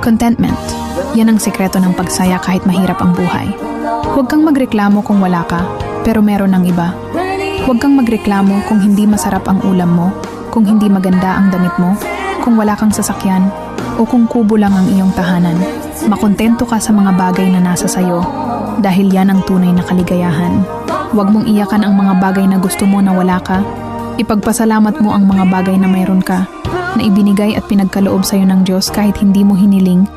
Contentment. Yan ang sikreto ng pagsaya kahit mahirap ang buhay. Huwag kang magreklamo kung wala ka, pero meron ng iba. Huwag kang magreklamo kung hindi masarap ang ulam mo, kung hindi maganda ang damit mo, kung wala kang sasakyan, o kung kubo lang ang iyong tahanan. Makontento ka sa mga bagay na nasa sayo, dahil yan ang tunay na kaligayahan. Huwag mong iyakan ang mga bagay na gusto mo na wala ka. Ipagpasalamat mo ang mga bagay na mayroon ka, na ibinigay at pinagkaloob sa'yo ng Diyos kahit hindi mo hiniling